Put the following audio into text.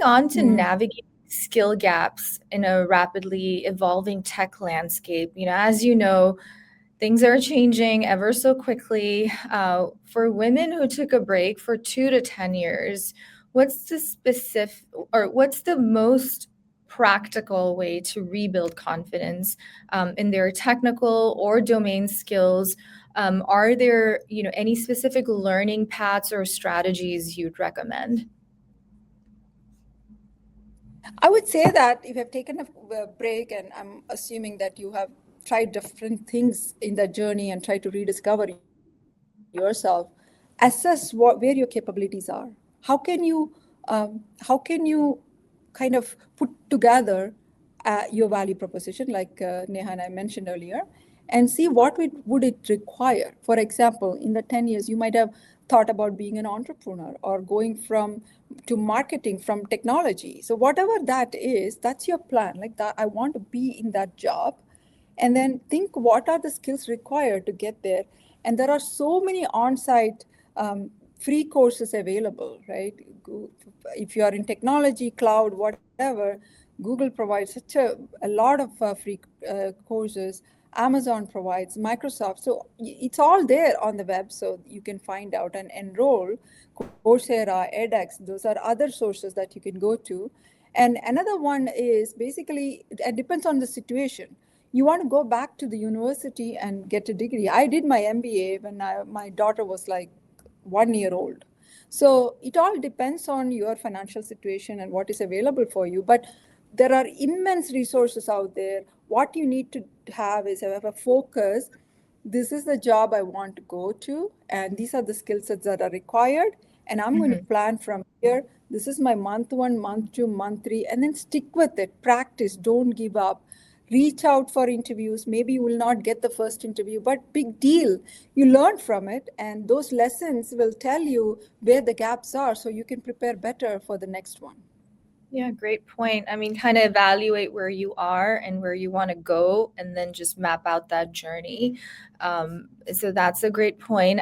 on to Mm. navigate skill gaps in a rapidly evolving tech landscape. As you know, things are changing ever so quickly. For women who took a break for 2 to 10 years, what's the most practical way to rebuild confidence in their technical or domain skills? Are there, any specific learning paths or strategies you'd recommend? I would say that if you have taken a break, and I'm assuming that you have tried different things in that journey and tried to rediscover yourself, assess where your capabilities are. How can you, kind of put together your value proposition, like Neha and I mentioned earlier, and see what would it require. For example, in the 10 years, you might have thought about being an entrepreneur or going from to marketing from technology. So whatever that is, that's your plan. Like that, I want to be in that job, and then think what are the skills required to get there. And there are so many on-site free courses available, right? If you are in technology, cloud, whatever, Google provides a lot of free courses. Amazon provides, Microsoft. So it's all there on the web, so you can find out and enroll. Coursera, edX, those are other sources that you can go to. And another one is basically, it depends on the situation. You want to go back to the university and get a degree. I did my MBA when my daughter was like 1 year old. So it all depends on your financial situation and what is available for you. But there are immense resources out there. What you need to have is have a focus. This is the job I want to go to, and these are the skill sets that are required. And I'm going to Mhm. plan from here. This is my month one, month two, month three, and then stick with it. Practice, don't give up. Reach out for interviews. Maybe you will not get the first interview, but big deal. You learn from it, and those lessons will tell you where the gaps are so you can prepare better for the next one. Yeah, great point. I mean, kind of evaluate where you are and where you want to go, and then just map out that journey. So that's a great point.